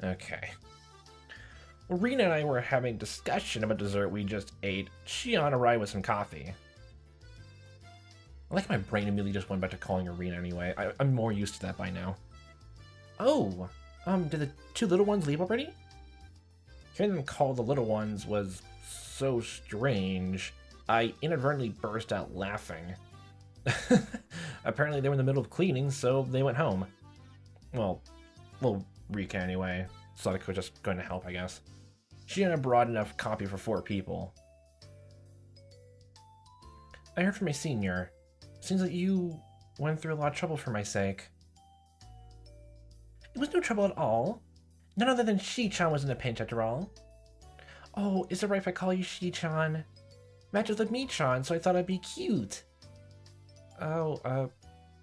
Okay. Well, Rena and I were having a discussion about dessert we just ate. Shion arrived with some coffee. I like my brain immediately just went back to calling her Rena anyway. I'm more used to that by now. Oh, did the two little ones leave already? Hearing them call the little ones was so strange. I inadvertently burst out laughing. Apparently they were in the middle of cleaning, so they went home. Well, Rika anyway. Sadako was just going to help, I guess. She had a broad enough copy for 4 people. I heard from my senior. Seems like you went through a lot of trouble for my sake. It was no trouble at all. None other than Shi-chan was in a pinch after all. Oh, is it right if I call you Shi-chan? Matches with me-chan, so I thought I'd be cute. Oh,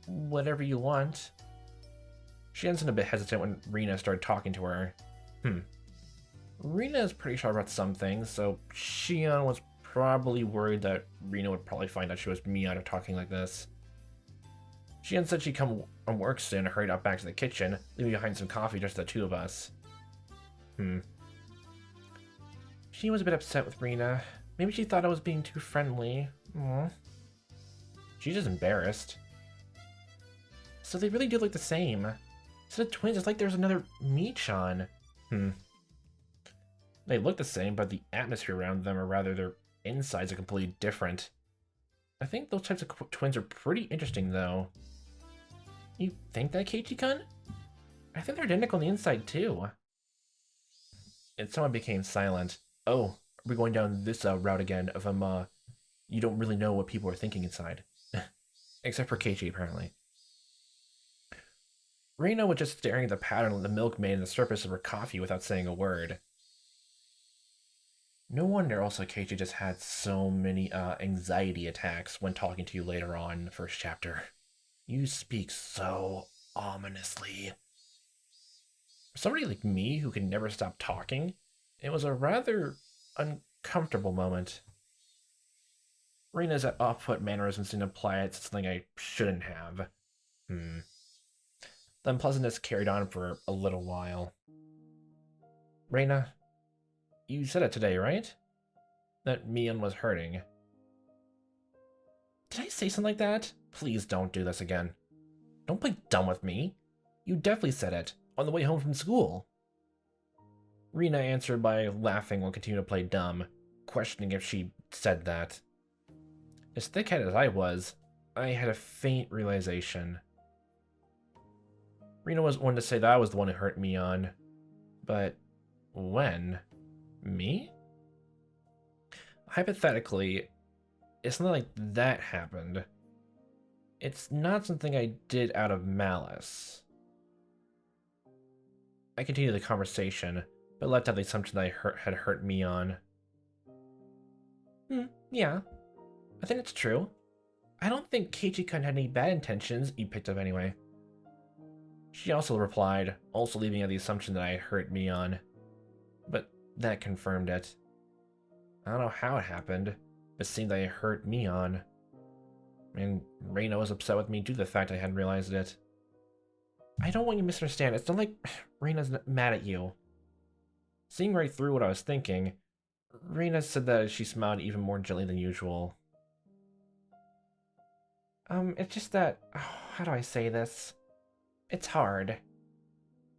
whatever you want. She ends a bit hesitant when Rena started talking to her. Rena is pretty sure about some things, so Shion was probably worried that Rena would probably find out she was me out of talking like this. Shion said she'd come from work soon and hurried out back to the kitchen, leaving behind some coffee just the 2 of us. She was a bit upset with Rena. Maybe she thought I was being too friendly. Aww. She's just embarrassed. So they really do look the same. Instead of twins, it's like there's another Michan. They look the same, but the atmosphere around them, or rather their insides, are completely different. I think those types of twins are pretty interesting, though. You think that, Keiichi-kun? I think they're identical on the inside, too. And someone became silent. Oh, are we going down this route again of, you don't really know what people are thinking inside. Except for Keiichi, apparently. Reina was just staring at the pattern of the milk made in the surface of her coffee without saying a word. No wonder also Keiichi just had so many anxiety attacks when talking to you later on in the first chapter. You speak so ominously. For somebody like me who can never stop talking, it was a rather uncomfortable moment. Reina's off-put mannerisms didn't apply it to something I shouldn't have. The unpleasantness carried on for a little while. Reina, you said it today, right? That Mion was hurting. Did I say something like that? Please don't do this again. Don't play dumb with me. You definitely said it, on the way home from school. Reina answered by laughing while continuing to play dumb, questioning if she said that. As thick-headed as I was, I had a faint realization. Reina was one to say that I was the one who hurt Mion. But when? Me? Hypothetically, if something like that happened, it's not something I did out of malice. I continued the conversation, but left out the assumption that I had hurt Mion. Yeah. I think it's true. I don't think Keiichi-kun had any bad intentions, you picked up anyway. She also replied, also leaving out the assumption that I had hurt Mion. But that confirmed it. I don't know how it happened, but it seemed that I hurt Mion. And Reina was upset with me due to the fact I hadn't realized it. I don't want you to misunderstand. It's not like Reina's mad at you. Seeing right through what I was thinking, Reina said that she smiled even more gently than usual. It's just that, how do I say this? It's hard.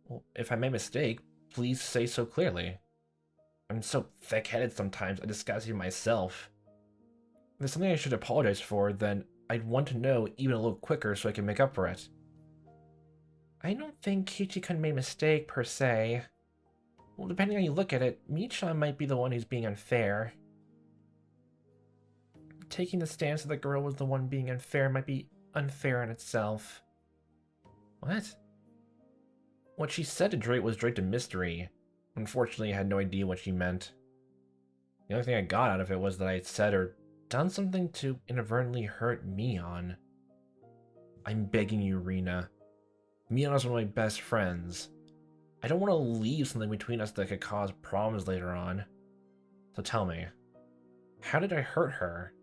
Well, if I made a mistake, please say so clearly. I'm so thick-headed sometimes, I disguise it myself. If there's something I should apologize for, then I'd want to know even a little quicker so I can make up for it. I don't think Keiichi-kun made a mistake, per se. Well, depending on how you look at it, Michan might be the one who's being unfair. Taking the stance that the girl was the one being unfair might be unfair in itself. What? What she said to Drake was draped in mystery. Unfortunately, I had no idea what she meant. The only thing I got out of it was that I had said or done something to inadvertently hurt Mion. I'm begging you, Reina. Mion is one of my best friends. I don't want to leave something between us that could cause problems later on. So tell me, how did I hurt her?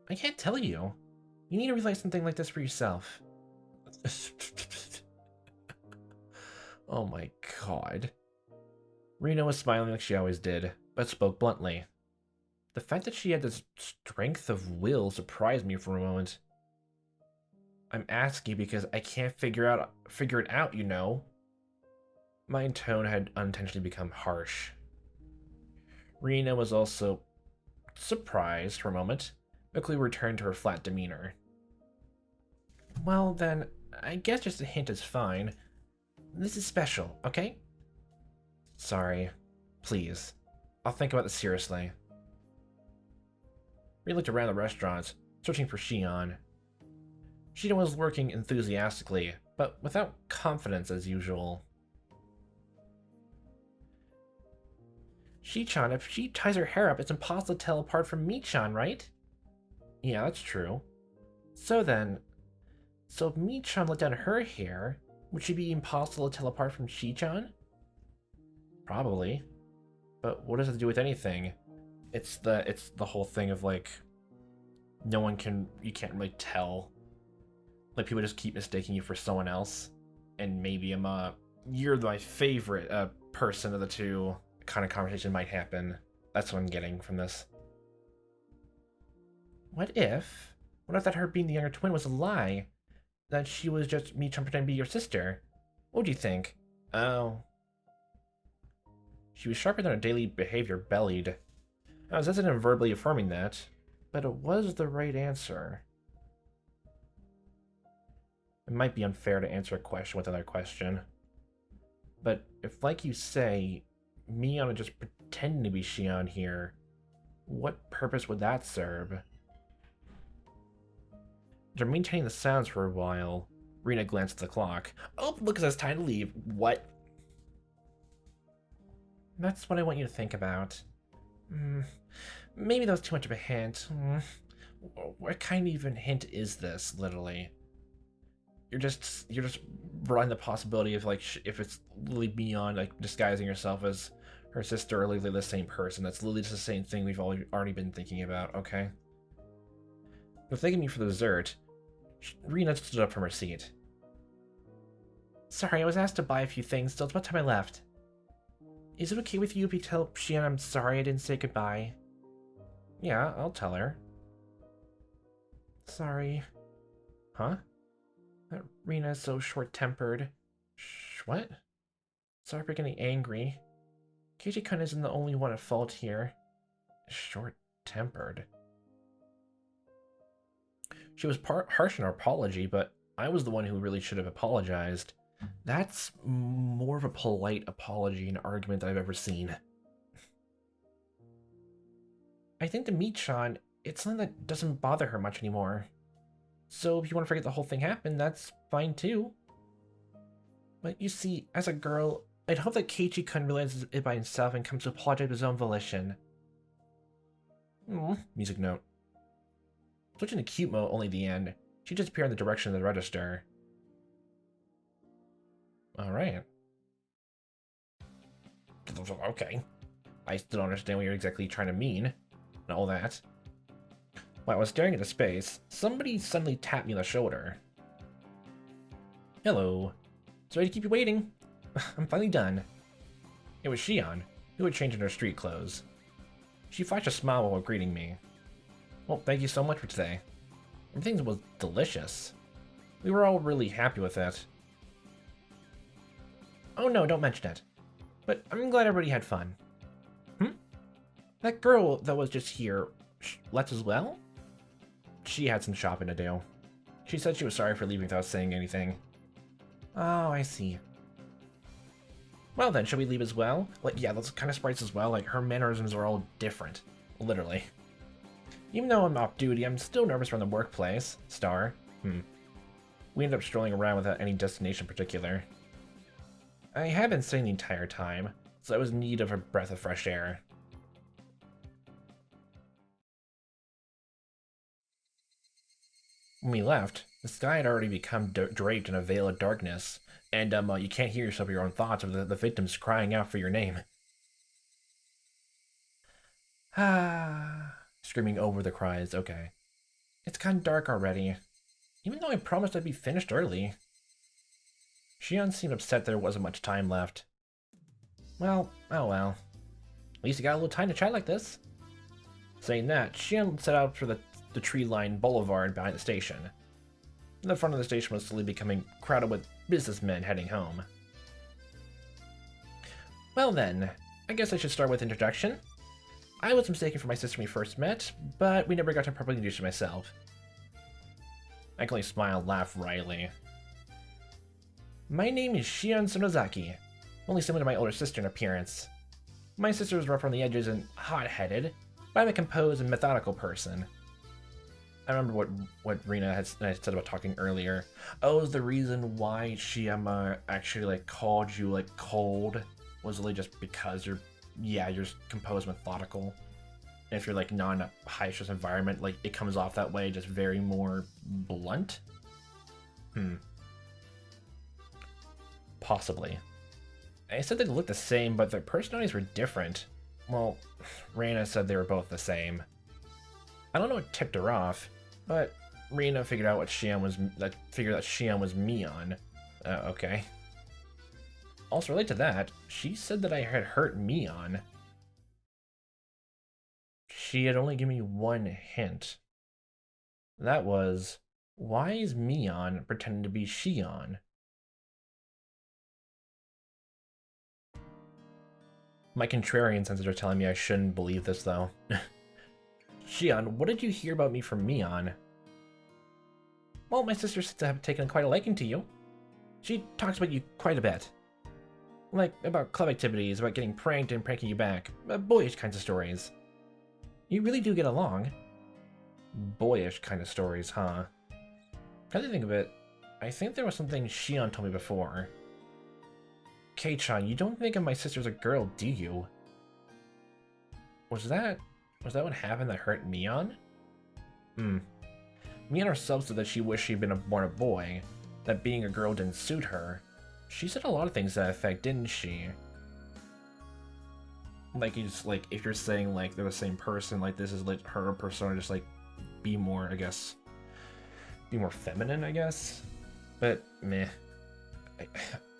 I can't tell you. You need to realize something like this for yourself. Oh my god. Rena was smiling like she always did, but spoke bluntly. The fact that she had this strength of will surprised me for a moment. I'm asking because I can't figure it out, you know. My tone had unintentionally become harsh. Rena was also surprised for a moment, but quickly returned to her flat demeanor. Well then, I guess just a hint is fine. This is special, okay? Sorry. Please. I'll think about this seriously. We looked around the restaurant, searching for Shion. Shion was working enthusiastically, but without confidence as usual. Shi-chan, if she ties her hair up, it's impossible to tell apart from Mi-chan, right? Yeah, that's true. So if Mi-chan let down her hair, would she be impossible to tell apart from Shi-chan? Probably. But what does it do with anything? It's the whole thing of like, you can't really tell. Like people just keep mistaking you for someone else. And maybe you're my favorite person of the two kind of conversation might happen. That's what I'm getting from this. What if that her being the younger twin was a lie? That she was just me trying to pretend to be your sister? What do you think? Oh. She was sharper than her daily behavior bellied. I was hesitant in verbally affirming that, but it was the right answer. It might be unfair to answer a question with another question. But if, like you say, Mion is just pretending to be Shion here, what purpose would that serve? After maintaining the sounds for a while, Rena glanced at the clock. Oh, look, it's time to leave. What? That's what I want you to think about. Maybe that was too much of a hint. What kind of even hint is this, literally? You're just running the possibility of, like, if it's literally Mion, like, disguising herself as her sister or literally the same person. That's literally just the same thing we've already been thinking about, okay? But thanking me for the dessert, Rena stood up from her seat. Sorry, I was asked to buy a few things, so it's about time I left. Is it okay with you if you tell Shion I'm sorry I didn't say goodbye? Yeah, I'll tell her. Sorry. Huh? That Rena's so short-tempered. What? Sorry for getting angry. Keiichi-kun isn't the only one at fault here. Short-tempered. She was harsh in her apology, but I was the one who really should have apologized. That's more of a polite apology and argument I've ever seen. I think to Mi-chan, it's something that doesn't bother her much anymore. So if you want to forget the whole thing happened, that's fine too. But you see, as a girl, I'd hope that Keiichi-kun realizes it by himself and comes to apologize of his own volition. Music note. Switching to cute mode only the end. She disappeared in the direction of the register. Alright. Okay. I still don't understand what you're exactly trying to mean. And all that. While I was staring into space, somebody suddenly tapped me on the shoulder. Hello. Sorry to keep you waiting. I'm finally done. It was Shion, who had changed into her street clothes. She flashed a smile while greeting me. Well, thank you so much for today. Everything was delicious. We were all really happy with it. Oh no, don't mention it. But I'm glad everybody had fun. That girl that was just here, left as well? She had some shopping to do. She said she was sorry for leaving without saying anything. Oh, I see. Well then, should we leave as well? Like, yeah, those kind of sprites as well, like, her mannerisms are all different. Literally. Even though I'm off duty, I'm still nervous around the workplace. Star. We ended up strolling around without any destination in particular. I had been sitting the entire time, so I was in need of a breath of fresh air. When we left, the sky had already become draped in a veil of darkness, and you can't hear yourself your own thoughts of the victims crying out for your name. Screaming over the cries, okay. It's kinda dark already, even though I promised I'd be finished early. Shion seemed upset there wasn't much time left. Well, oh well. At least you got a little time to chat like this. Saying that, Shion set out for the tree-lined boulevard behind the station. The front of the station was slowly becoming crowded with businessmen heading home. Well then, I guess I should start with introduction. I was mistaken for my sister when we first met, but we never got to properly introduce myself. I can only smile and laugh wryly. My name is Shion Sonozaki, only similar to my older sister in appearance. My sister was rough on the edges and hot-headed, but I'm a composed and methodical person. I remember what Rina had said about talking earlier. Oh, is the reason why Shiama actually like called you like cold was really just because you're composed, methodical. And if you're like not in a high stress environment, like it comes off that way, just very more blunt. Possibly. I said they looked the same, but their personalities were different. Well, Rina said they were both the same. I don't know what tipped her off, but Rina figured out that Shion was Mion. Okay. Also related to that, she said that I had hurt Mion. She had only given me one hint. That was, why is Mion pretending to be Shion? My contrarian senses are telling me I shouldn't believe this, though. Shion, what did you hear about me from Mion? Well, my sister seems to have taken quite a liking to you. She talks about you quite a bit. Like, about club activities, about getting pranked and pranking you back. Boyish kinds of stories. You really do get along. Boyish kind of stories, huh? Come to think of it, I think there was something Shion told me before. Kei-chan, you don't think of my sister as a girl, do you? Was that what happened that hurt Mion? Mion herself said that she wished she'd been born a boy, that being a girl didn't suit her. She said a lot of things to that effect, didn't she? Like, if you're saying, like, they're the same person, like, this is, like, her persona, just, like, be more, I guess, be more feminine, I guess? But, meh.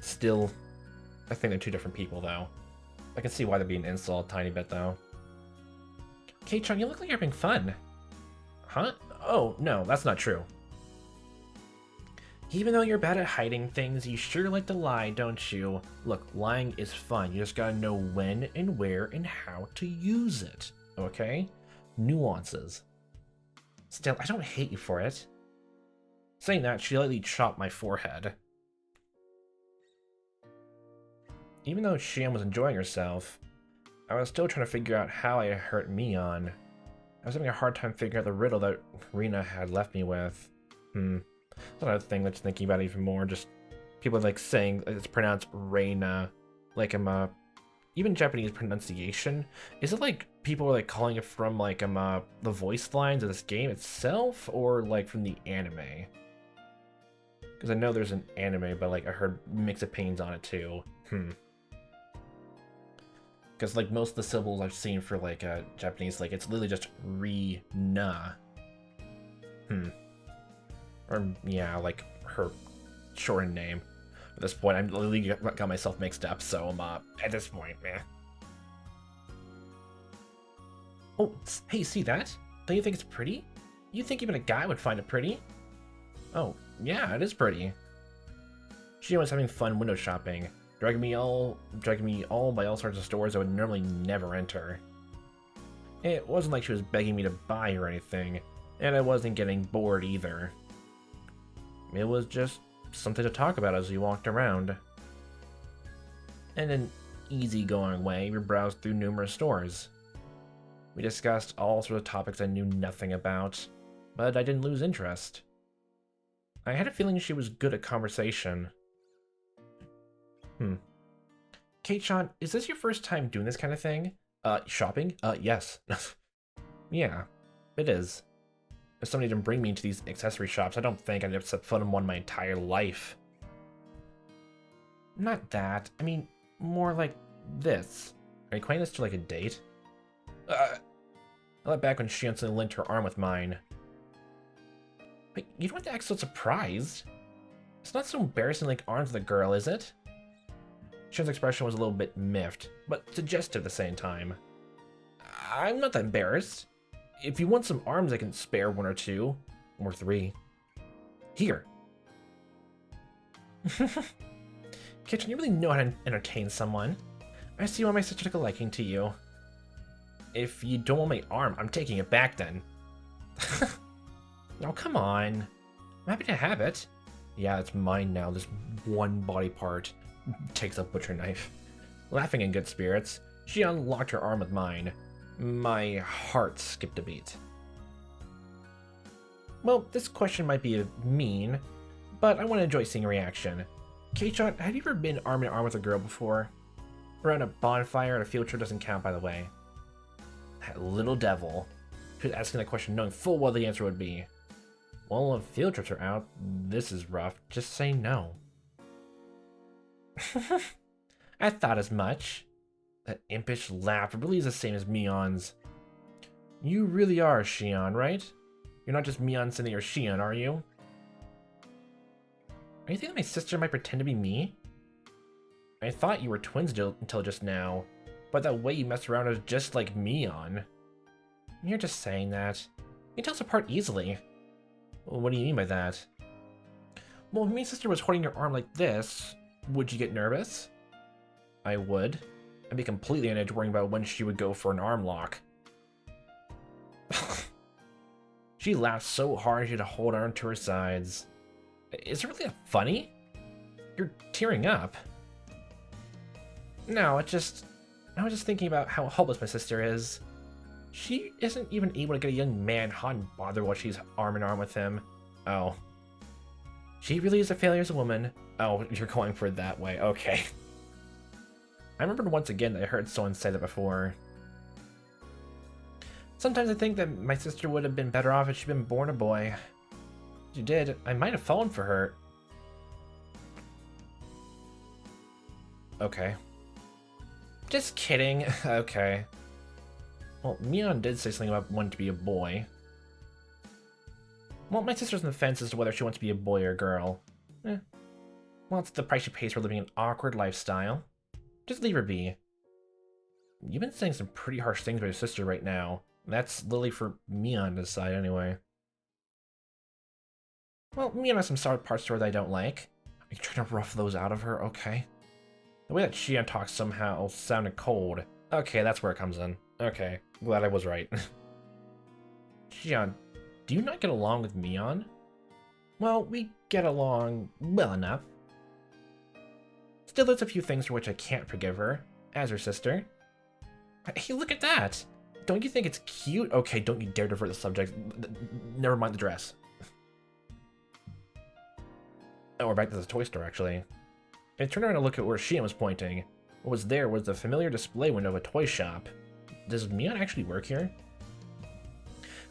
Still, I think they're two different people, though. I can see why they'd be an insult a tiny bit, though. Kei-chan, you look like you're having fun. Huh? Oh, no, that's not true. Even though you're bad at hiding things, you sure like to lie, don't you? Look, lying is fun. You just gotta know when and where and how to use it, okay? Nuances. Still, I don't hate you for it. Saying that, she lightly chopped my forehead. Even though Shion was enjoying herself, I was still trying to figure out how I hurt Mion. I was having a hard time figuring out the riddle that Rina had left me with. That's another thing that's thinking about even more. Just people like saying it's pronounced Reina, like even Japanese pronunciation. Is it like people are like calling it from like the voice lines of this game itself, or like from the anime? Because I know there's an anime, but like I heard mixed opinions on it too. Because like most of the syllables I've seen for like Japanese, like it's literally just Rina. Or yeah, like her shortened name. At this point, I'm literally got myself mixed up, so at this point, man. Oh, hey, see that? Don't you think it's pretty? You think even a guy would find it pretty? Oh, yeah, it is pretty. She was having fun window shopping, dragging me all by all sorts of stores I would normally never enter. It wasn't like she was begging me to buy or anything, and I wasn't getting bored either. It was just something to talk about as we walked around. In an easygoing way, we browsed through numerous stores. We discussed all sorts of topics I knew nothing about, but I didn't lose interest. I had a feeling she was good at conversation. Kei-chan, is this your first time doing this kind of thing? Shopping? Yes. Yeah, it is. If somebody didn't bring me into these accessory shops, I don't think I'd have set foot in one my entire life. Not that. I mean, more like this. Are you equating this to like a date? I let back when Shion suddenly linked her arm with mine. But you don't have to act so surprised. It's not so embarrassing like arms of the girl, is it? Shion's expression was a little bit miffed, but suggestive at the same time. I'm not that embarrassed. If you want some arms, I can spare 1 or 2. Or 3. Here. Kitchen, you really know how to entertain someone. I see why my sister took a liking to you. If you don't want my arm, I'm taking it back then. Oh, come on. I'm happy to have it. Yeah, it's mine now, this one body part. Takes a butcher knife. Laughing in good spirits, she unlocked her arm with mine. My heart skipped a beat. Well, this question might be mean, but I want to enjoy seeing a reaction. Keiichi, have you ever been arm in arm with a girl before? Around a bonfire at a field trip doesn't count, by the way. That little devil. She was asking that question knowing full well the answer would be, well, if field trips are out, this is rough. Just say no. I thought as much. That impish laugh really is the same as Mion's. You really are Shion, right? You're not just Mion saying that you're Shion, are you? Are you thinking that my sister might pretend to be me? I thought you were twins until just now, but that way you mess around is just like Mion. You're just saying that. You can tell us apart easily. Well, what do you mean by that? Well, if my sister was holding your arm like this, would you get nervous? I would. I'd be completely on edge worrying about when she would go for an arm lock. She laughed so hard she had to hold on to her sides. Is it really that funny? You're tearing up. No, I was just thinking about how helpless my sister is. She isn't even able to get a young man hot and bothered while she's arm in arm with him. Oh. She really is a failure as a woman. Oh, you're going for it that way. Okay. I remembered once again that I heard someone say that before. Sometimes I think that my sister would have been better off if she'd been born a boy. If she did, I might have fallen for her. Okay. Just kidding. Okay. Well, Mion did say something about wanting to be a boy. Well, my sister's on the fence as to whether she wants to be a boy or a girl. Well, it's the price she pays for living an awkward lifestyle. Just leave her be. You've been saying some pretty harsh things about your sister right now. That's literally for Mion to decide anyway. Well, Mion has some solid parts to her that I don't like. Are you trying to rough those out of her? Okay. The way that Shion talks somehow sounded cold. Okay, that's where it comes in. Okay, glad I was right. Shion, do you not get along with Mion? Well, we get along well enough. Still, there's a few things for which I can't forgive her, as her sister. Hey, look at that! Don't you think it's cute? Okay, don't you dare divert the subject. Never mind the dress. Oh, we're back to the toy store, actually. I turned around to look at where Shion was pointing. What was there was the familiar display window of a toy shop. Does Mion actually work here?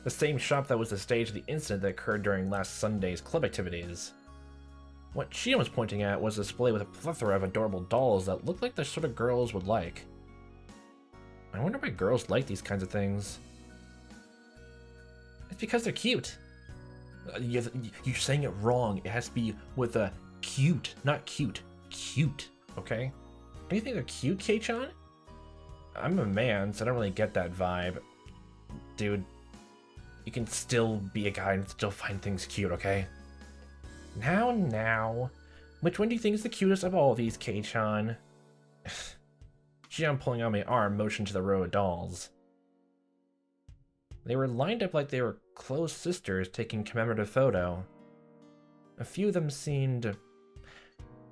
The same shop that was the stage of the incident that occurred during last Sunday's club activities. What Shion was pointing at was a display with a plethora of adorable dolls that looked like the sort of girls would like. I wonder why girls like these kinds of things. It's because they're cute. You're saying it wrong. It has to be with a cute, not cute. Cute, okay? Do you think they're cute, Keiichi? I'm a man, so I don't really get that vibe. Dude, you can still be a guy and still find things cute, okay? Now. Which one do you think is the cutest of all of these, Keiichi? Shion, pulling on my arm, motioned to the row of dolls. They were lined up like they were close sisters taking a commemorative photo. A few of them seemed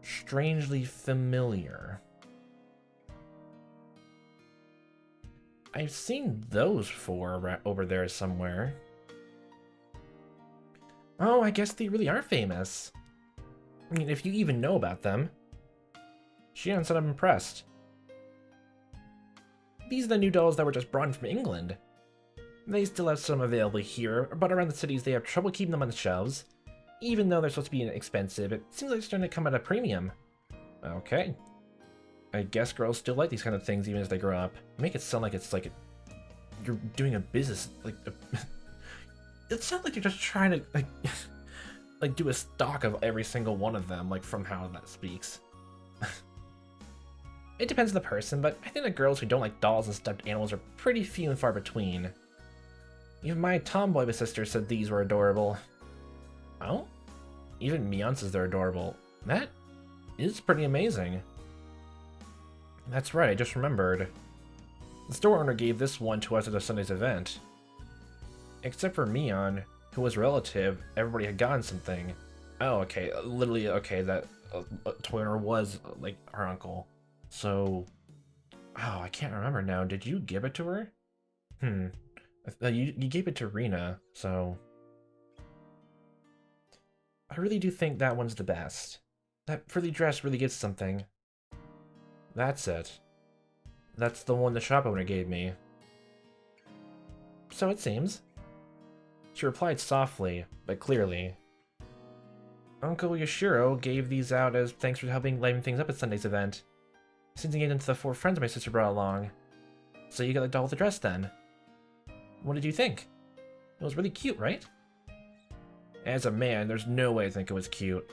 strangely familiar. I've seen those four over there somewhere. Oh, I guess they really are famous. I mean, if you even know about them. Shion said I'm impressed. These are the new dolls that were just brought in from England. They still have some available here, but around the cities they have trouble keeping them on the shelves. Even though they're supposed to be inexpensive, it seems like they're starting to come at a premium. Okay. I guess girls still like these kind of things even as they grow up. Make it sound like it's like you're doing a business, like it sounds like you're just trying to like like do a stock of every single one of them, like from how that speaks. It depends on the person, but I think the girls who don't like dolls and stuffed animals are pretty few and far between. Even my tomboy sister said these were adorable. Oh? Even Mion says they're adorable. That is pretty amazing. That's right, I just remembered. The store owner gave this one to us at a Sunday's event. Except for Mion, who was relative, everybody had gotten something. Oh, okay, literally, okay, that toy owner was, like, her uncle. So, oh, I can't remember now. Did you give it to her? You gave it to Rena, so... I really do think that one's the best. That frilly dress really gets something. That's it. That's the one the shop owner gave me. So it seems. She replied softly, but clearly. Uncle Yoshiro gave these out as thanks for helping liven things up at Sunday's event. Since he gave them to the 4 friends my sister brought along. So you got the doll with the dress then. What did you think? It was really cute, right? As a man, there's no way I think it was cute.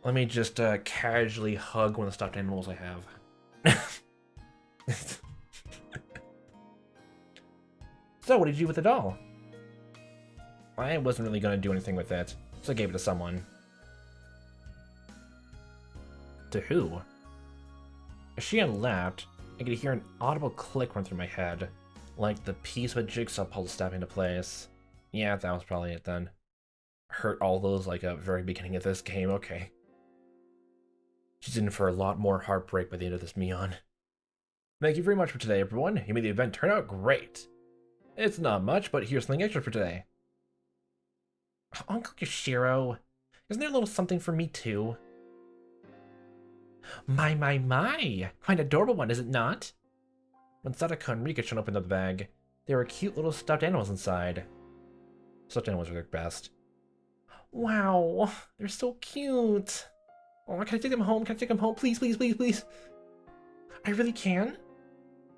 Let me just casually hug one of the stuffed animals I have. So, what did you do with the doll? I wasn't really going to do anything with it, so I gave it to someone. To who? As Shion laughed, I could hear an audible click run through my head, like the piece of a jigsaw puzzle snapping into place. Yeah, that was probably it then. Hurt all those like at the very beginning of this game, okay. She's in for a lot more heartbreak by the end of this, Mion. Thank you very much for today, everyone. You made the event turn out great. It's not much, but here's something extra for today. Uncle Yoshiro, isn't there a little something for me too? My. Quite an adorable one, is it not? When Sadako and Rika opened up the bag, there were cute little stuffed animals inside. Stuffed animals are their best. Wow, they're so cute. Oh, can I take them home? Can I take them home? Please, please, please, please. I really can?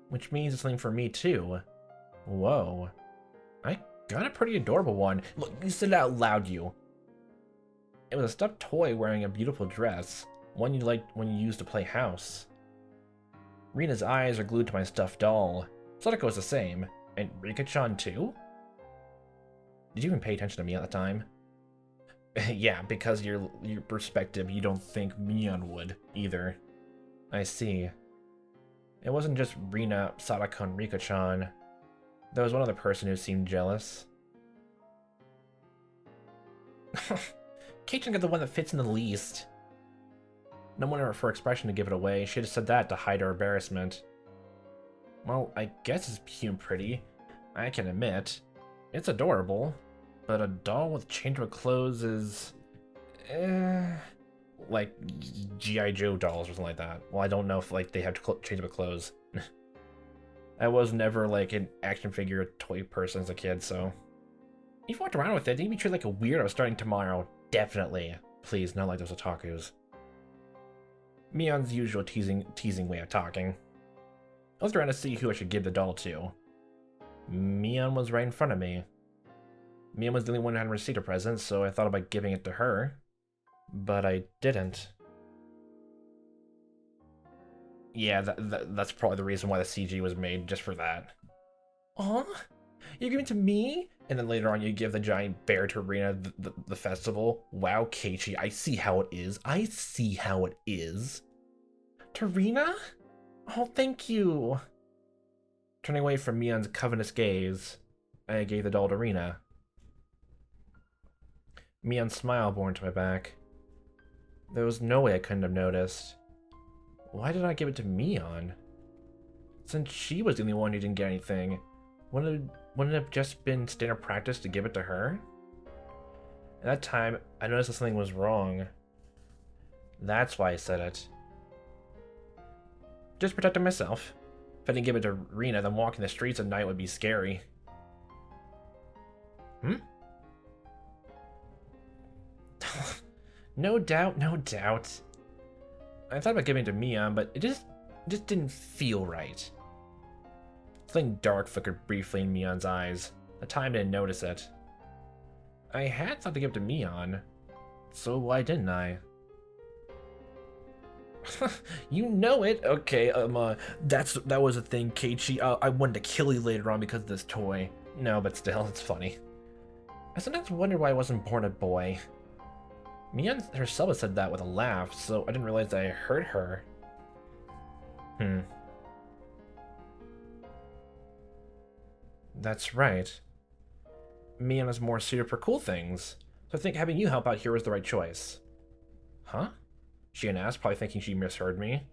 Which means it's something for me too. Whoa. I got a pretty adorable one. Look, you said it out loud, you. It was a stuffed toy wearing a beautiful dress. One you liked when you used to play house. Rina's eyes are glued to my stuffed doll. Sadako is the same. And Rika-chan too? Did you even pay attention to me at the time? Yeah, because your perspective, you don't think Mion would either. I see. It wasn't just Rina, Sadako, and Rika-chan. There was one other person who seemed jealous. Keiichi got the one that fits in the least. No wonder for her expression to give it away. She'd have said that to hide her embarrassment. Well, I guess it's cute and pretty. I can admit. It's adorable. But a doll with changeable clothes is... like G.I. Joe dolls or something like that. Well, I don't know if like they have changeable clothes. I was never like an action figure toy person as a kid, so... You've walked around with it, you'd be treated like a weirdo starting tomorrow. Definitely. Please, not like those otakus. Mion's usual teasing way of talking. I was trying to see who I should give the doll to. Mion was right in front of me. Mion was the only one who hadn't received a present, so I thought about giving it to her. But I didn't. Yeah, that's probably the reason why the CG was made, just for that. Aw? You're giving it to me? And then later on you give the giant bear to Rina the festival? Wow, Keiichi, I see how it is. I see how it is. To Rina? Oh, thank you. Turning away from Mion's covetous gaze, I gave the doll to Rina. Mion's smile bore into my back. There was no way I couldn't have noticed. Why did I give it to Mion? Since she was the only one who didn't get anything, wouldn't it have just been standard practice to give it to her? At that time, I noticed that something was wrong. That's why I said it. Just protecting myself. If I didn't give it to Rina, then walking the streets at night would be scary. No doubt, no doubt. I thought about giving it to Mion, but it just didn't feel right. Something dark flickered briefly in Mion's eyes. At the time I didn't notice it. I had thought to give it to Mion. So why didn't I? You know it. Okay, that was a thing, Keiichi. I wanted to kill you later on because of this toy. No, but still, it's funny. I sometimes wonder why I wasn't born a boy. Mion herself said that with a laugh, so I didn't realize that I hurt her. That's right. Mion is more suited for cool things, so I think having you help out here was the right choice. Huh? Shion asked, probably thinking she misheard me.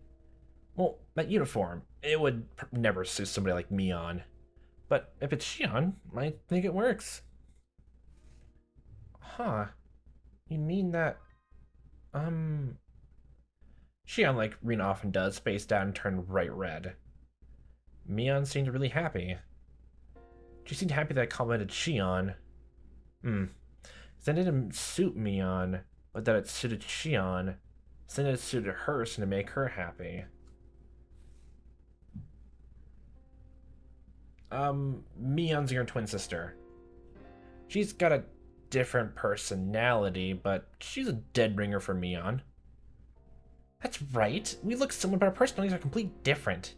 Well, that uniform, it would never suit somebody like Mion. But if it's Shion, I think it works. Huh. You mean that... Shion, like Rina often does, spaced out and turned bright red. Mion seemed really happy. She seemed happy that I complimented Shion. Then it didn't suit Mion, but that it suited Shion. So then it suited her, so to make her happy. Mion's your twin sister. She's got a different personality, but she's a dead ringer for Mion. That's right. We look similar, but our personalities are completely different.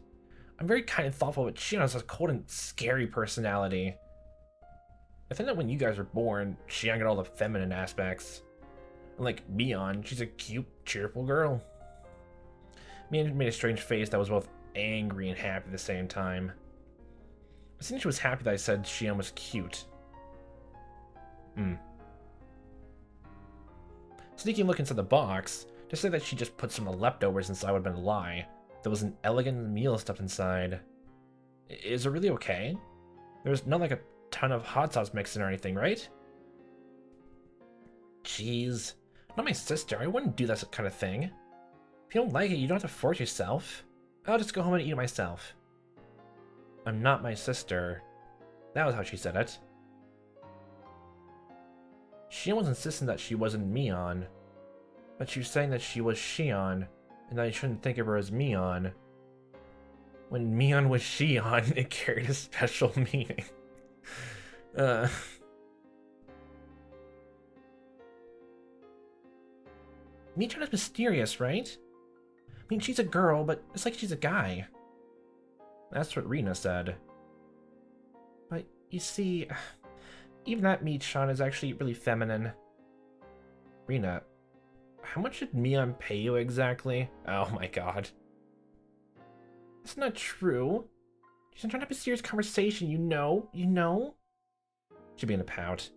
I'm very kind and thoughtful, but Shion has a cold and scary personality. I think that when you guys were born, Shion got all the feminine aspects. Unlike Mion, she's a cute, cheerful girl. Mion made a strange face that was both angry and happy at the same time. I think she was happy that I said Shion was cute. Sneaking look inside the box, to say that she just put some leftovers inside would have been a lie. There was an elegant meal stuffed inside. Is it really okay? There's not like a ton of hot sauce mixed in or anything, right? Jeez. Not my sister, I wouldn't do that kind of thing. If you don't like it, you don't have to force yourself. I'll just go home and eat it myself. I'm not my sister. That was how she said it. Shion was insisting that she wasn't Mion, but she was saying that she was Shion, and that I shouldn't think of her as Mion. When Mion was Shion, it carried a special meaning. Mion is mysterious, right? I mean, she's a girl, but it's like she's a guy. That's what Rina said. But you see, even that Mion is actually really feminine. Rina, how much did Mion pay you exactly? Oh my god. That's not true. She's trying to have a serious conversation, you know? You know? She'd be in a pout.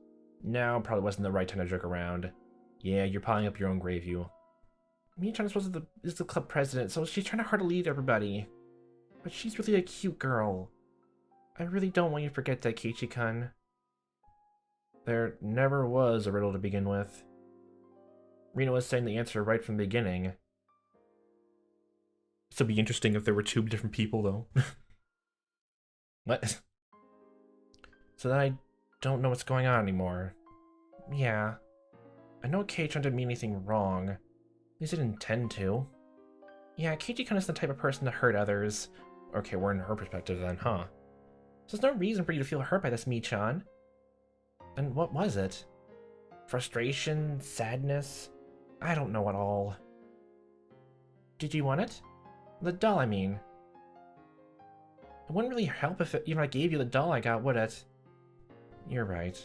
Now probably wasn't the right time to joke around. Yeah, you're piling up your own grave, you. Mion is the club president, so she's trying hard to lead everybody. But she's really a cute girl. I really don't want you to forget that, Keiichi-kun. There never was a riddle to begin with. Rina was saying the answer right from the beginning. This would be interesting if there were two different people, though. What? So then I don't know what's going on anymore. Yeah. I know Keiichi didn't mean anything wrong. At least he didn't intend to. Yeah, Keiichi-kun is the type of person to hurt others. Okay, we're in her perspective then, huh? So there's no reason for you to feel hurt by this, Mii-chan. And what was it? Frustration? Sadness? I don't know at all. Did you want it? The doll, I mean. It wouldn't really help if even I gave you the doll I got, would it? You're right.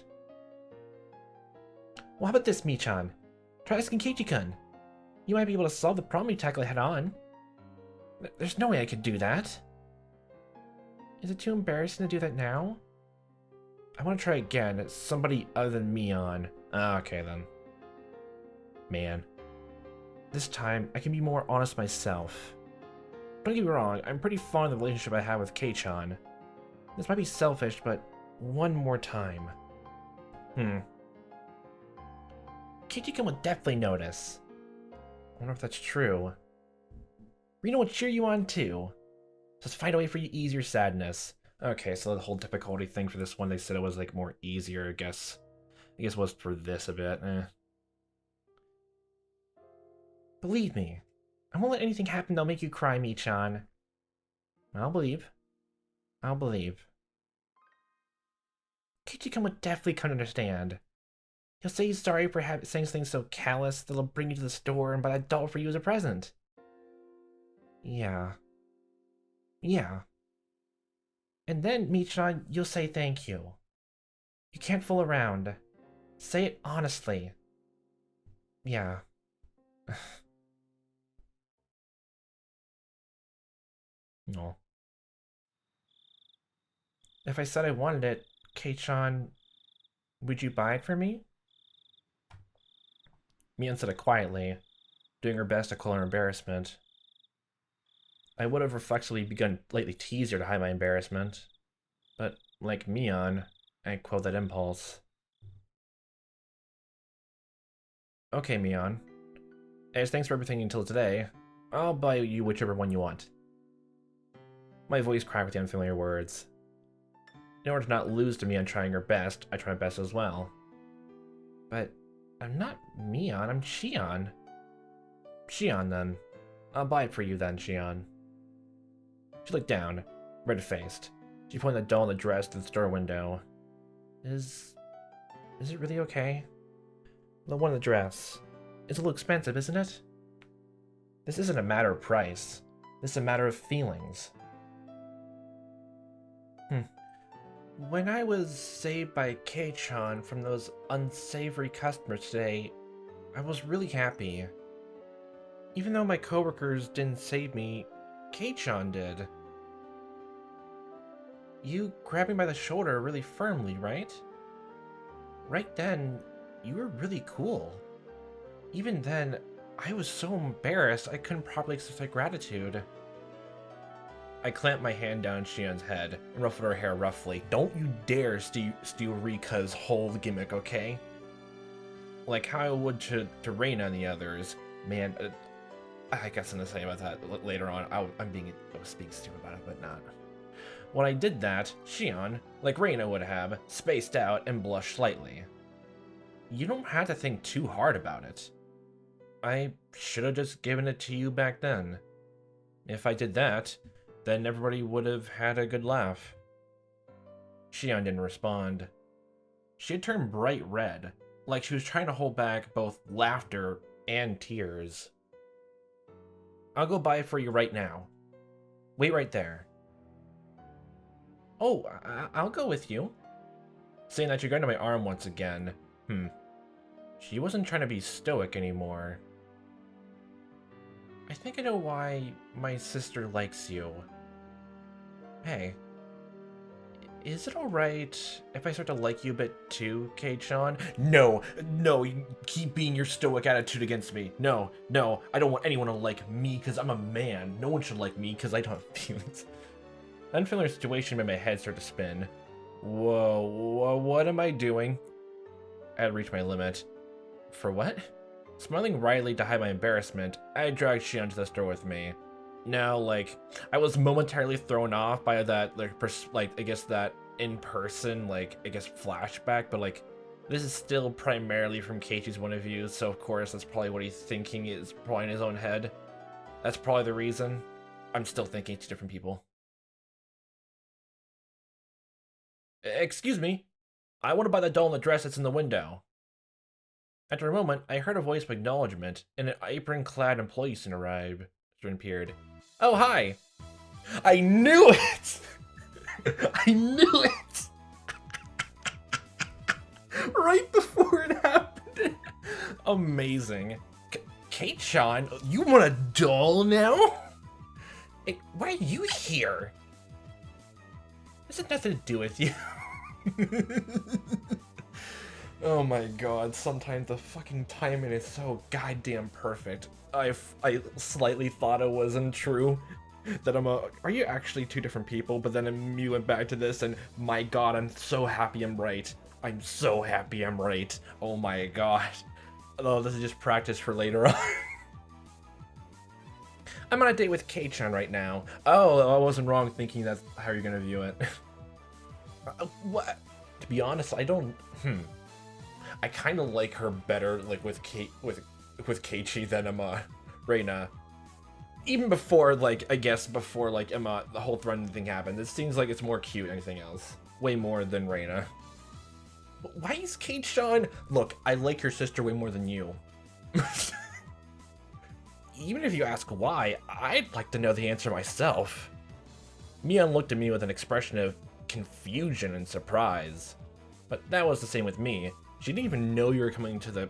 Well, how about this, Mii-chan? Try asking Keiichi-kun. You might be able to solve the problem you tackle head on. There's no way I could do that. Is it too embarrassing to do that now? I want to try again. It's somebody other than Mion. Okay, then. Man. This time, I can be more honest myself. Don't get me wrong, I'm pretty fond of the relationship I have with Kei-chan. This might be selfish, but one more time. Keiichi-kun would definitely notice. I wonder if that's true. Rina would cheer you on too. Just find a way for you to ease your sadness. Okay, so the whole difficulty thing for this one, they said it was like more easier, I guess. I guess it was for this a bit, Believe me, I won't let anything happen that'll make you cry, Mii-chan. I'll believe. I'll believe. Keiichi-kun would definitely come to understand. He'll say he's sorry for saying things so callous that he'll bring you to the store and buy that doll for you as a present. Yeah. Yeah. And then, Michan, you'll say thank you. You can't fool around. Say it honestly. Yeah. No. If I said I wanted it, Kei-chan, would you buy it for me? Mion said it quietly, doing her best to quell her embarrassment. I would have reflexively begun lightly tease her to hide my embarrassment, but like Mion, I quelled that impulse. Okay, Mion. As thanks for everything until today, I'll buy you whichever one you want. My voice cracked with the unfamiliar words. In order to not lose to Mion trying her best, I try my best as well. But I'm not Mion, I'm Shion. Shion, then. I'll buy it for you then, Shion. She looked down, red-faced. She pointed the doll in the dress to the store window. Is it really okay? The one in the dress. It's a little expensive, isn't it? This isn't a matter of price. This is a matter of feelings. When I was saved by Kei-chan from those unsavory customers today, I was really happy. Even though my coworkers didn't save me, Kei-chan did. You grabbed me by the shoulder really firmly, right? Right then, you were really cool. Even then, I was so embarrassed I couldn't properly express my gratitude. I clamped my hand down Shion's head and ruffled her hair roughly. Don't you dare steal Rika's whole gimmick, okay? Like how I would to Reina and the others. Man, I guess I'm gonna say about that later on. I was being stupid about it, but not. When I did that, Shion, like Reina would have, spaced out and blushed slightly. You don't have to think too hard about it. I should have just given it to you back then. If I did that, then everybody would have had a good laugh. Shion didn't respond. She had turned bright red, like she was trying to hold back both laughter and tears. I'll go buy it for you right now. Wait right there. Oh, I'll go with you. Saying that, she grabbed my arm once again. She wasn't trying to be stoic anymore. I think I know why my sister likes you. Hey, is it alright if I start to like you a bit too, Kei-chan? No, you keep being your stoic attitude against me. No, I don't want anyone to like me because I'm a man. No one should like me because I don't have feelings. An unfamiliar situation made my head start to spin. Whoa, what am I doing? I had reached my limit. For what? Smiling wryly to hide my embarrassment, I dragged Shion to the store with me. Now, like, I was momentarily thrown off by that, I guess that in-person, flashback, but, like, this is still primarily from Keiichi's point of view, so of course that's probably what he's thinking is probably in his own head. That's probably the reason. I'm still thinking two different people. Excuse me. I want to buy the doll in the dress that's in the window. After a moment, I heard a voice of acknowledgement, and an apron-clad employee soon arrived. Soon appeared. Oh, hi! I knew it! I knew it! Right before it happened! Amazing. Kei-chan, you want a doll now? Hey, why are you here? This has nothing to do with you. Oh my god, sometimes the fucking timing is so goddamn perfect. I slightly thought it wasn't true. That are you actually two different people? But then you went back to this and my god, I'm so happy I'm right. I'm so happy I'm right. Oh my god. Oh, this is just practice for later on. I'm on a date with Kei-chan right now. Oh, I wasn't wrong thinking that's how you're gonna view it. What? To be honest, I don't... I kind of like her better, like, with Keiichi than, Reina. Even before, like, I guess before, like, the whole threatening thing happened. It seems like it's more cute than anything else. Way more than Reina. Why is Keiichi? Look, I like your sister way more than you. Even if you ask why, I'd like to know the answer myself. Mion looked at me with an expression of confusion and surprise. But that was the same with me. She didn't even know you were coming to the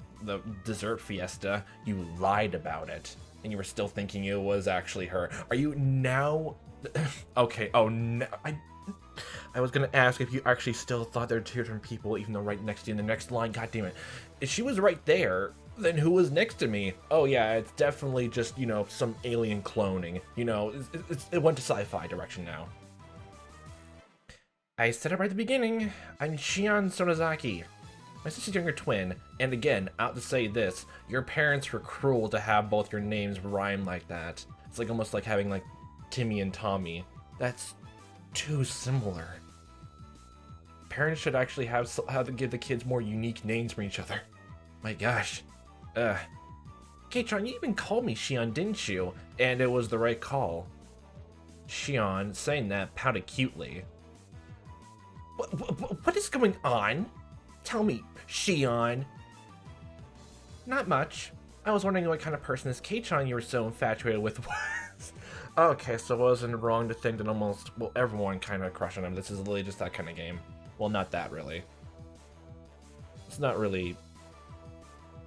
dessert fiesta. You lied about it. And you were still thinking it was actually her. Are you now... Okay, oh no... I was gonna ask if you actually still thought there were two different people, even though right next to you in the next line, god damn it. If she was right there, then who was next to me? Oh yeah, it's definitely just, you know, some alien cloning. You know, it went to sci-fi direction now. I said it right at the beginning. I'm Shion Sonozaki, my sister's younger twin, and again, out to say this, your parents were cruel to have both your names rhyme like that. It's like almost like having like Timmy and Tommy. That's too similar. Parents should actually have to give the kids more unique names for each other. My gosh. Keiichi, you even called me Shion, didn't you? And it was the right call. Shion, saying that, pouted cutely. What is going on? Tell me, Shion. Not much. I was wondering what kind of person this Keiichi you were so infatuated with was. Okay, so it wasn't wrong to think that almost, well, everyone kind of crushed on him. This is literally just that kind of game. Well, not that, really. It's not really...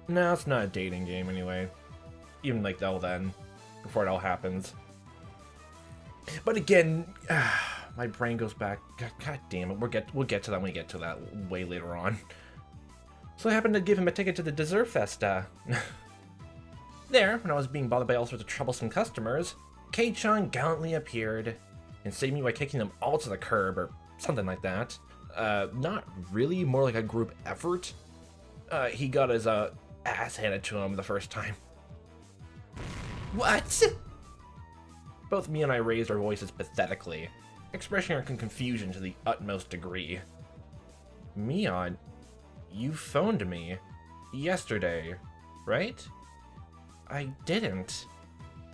No, it's not a dating game, anyway. Even, like, till then. Before it all happens. But again, my brain goes back. God damn it, we'll get to that when we get to that way later on. So I happened to give him a ticket to the dessert festa. There, when I was being bothered by all sorts of troublesome customers, Keiichi gallantly appeared and saved me by kicking them all to the curb, or something like that. Not really, more like a group effort. He got his ass handed to him the first time. What? Both me and I raised our voices pathetically, expressing our confusion to the utmost degree. Mion, you phoned me yesterday, right? I didn't.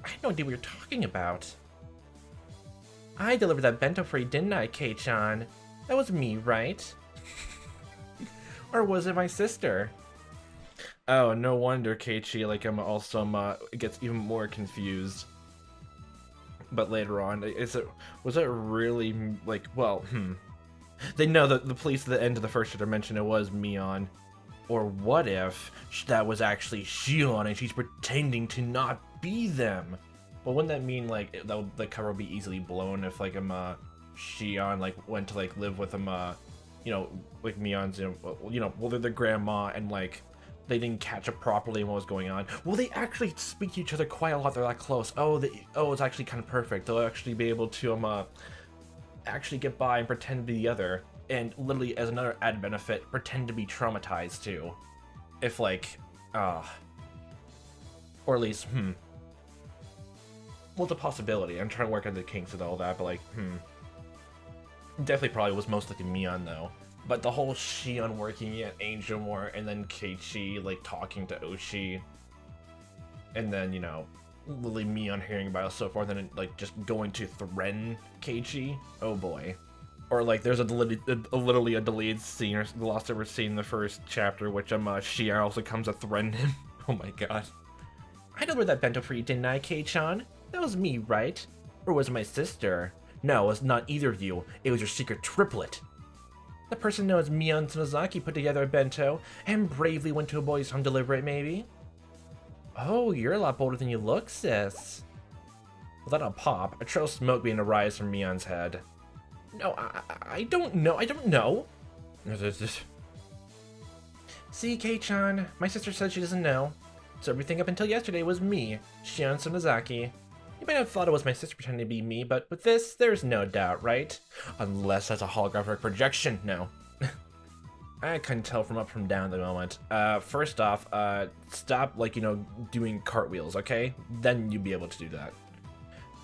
I had no idea what you're talking about. I delivered that bento for you, didn't I, Keiichi? That was me, right? Or was it my sister? Oh, no wonder, Keiichi, like, I'm also, gets even more confused. But later on, was it really, like, well, They know that the police at the end of the first chapter mentioned it was Mion. Or what if that was actually Shion and she's pretending to not be them? But wouldn't that mean, like, the cover would be easily blown if, like, Shion, like, went to, like, live with him, you know, like, Mion's, well, they're the grandma, and, like, they didn't catch up properly in what was going on. Well, they actually speak to each other quite a lot, they're that close. Oh, it's actually kind of perfect. They'll actually be able to, actually get by and pretend to be the other. And literally, as another added benefit, pretend to be traumatized, too. If, like, or at least, well, it's a possibility. I'm trying to work out the kinks with all that, but, like, Definitely probably was most likely Mion, though. But the whole Shion working at Angel War, and then Keiichi, like, talking to Oshi, and then, you know, literally Mion hearing about it so forth, and then, like, just going to threaten Keiichi. Oh, boy. Or, like, there's literally a deleted scene, or the lost ever scene in the first chapter, which, Shion also comes to threaten him. Oh my god. I delivered that bento for you, didn't I, Kei-chan? That was me, right? Or was it my sister? No, it was not either of you. It was your secret triplet. The person known as Mion Sonozaki put together a bento, and bravely went to a boy's home to deliver it, maybe? Oh, you're a lot bolder than you look, sis. Without a pop, a trail of smoke began to rise from Mion's head. No, I don't know. I don't know. See, Kei-chan, my sister said she doesn't know. So everything up until yesterday was me, Shion Sonozaki. You might have thought it was my sister pretending to be me, but with this, there's no doubt, right? Unless that's a holographic projection. No. I couldn't tell from up from down at the moment. First off, stop, like, you know, doing cartwheels, okay? Then you'd be able to do that.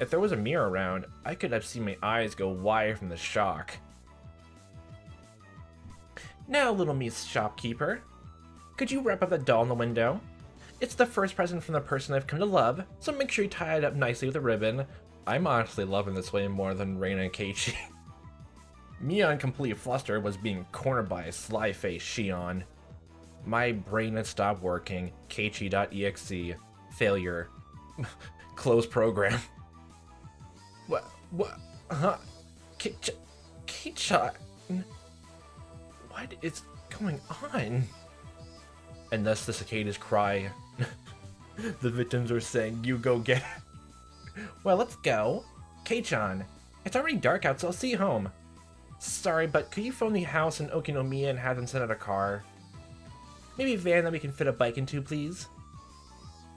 If there was a mirror around, I could have seen my eyes go wide from the shock. Now, little Miss Shopkeeper, could you wrap up that doll in the window? It's the first present from the person I've come to love, so make sure you tie it up nicely with a ribbon. I'm honestly loving this way more than Reina and Keiichi. Mion, completely flustered, was being cornered by a sly-faced Shion. My brain had stopped working. Keiichi.exe. Failure. Close program. What? Huh? Keiichi? What is going on? And thus the cicadas cry. The victims are saying, you go get it. Well, let's go. Kei-chan, it's already dark out, so I'll see you home. Sorry, but could you phone the house in Okinomiya and have them send out a car? Maybe a van that we can fit a bike into, please?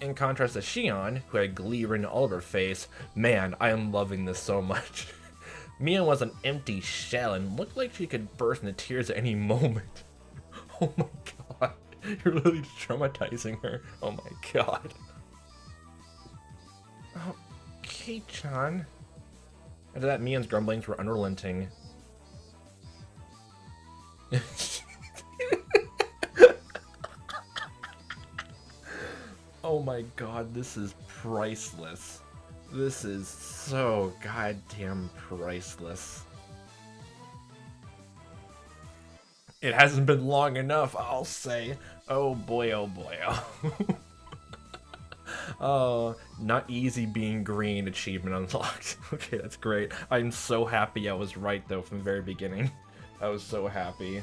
In contrast to Shion, who had glee written all over her face, man, I am loving this so much. Mion was an empty shell and looked like she could burst into tears at any moment. Oh my god, you're literally traumatizing her. Oh my god. Oh, Kei-chan. After that, Mion's grumblings were unrelenting. Oh my god, this is priceless. This is so goddamn priceless. It hasn't been long enough, I'll say. Oh boy, oh boy. Oh, not easy being green achievement unlocked. Okay, that's great. I'm so happy I was right though from the very beginning. I was so happy.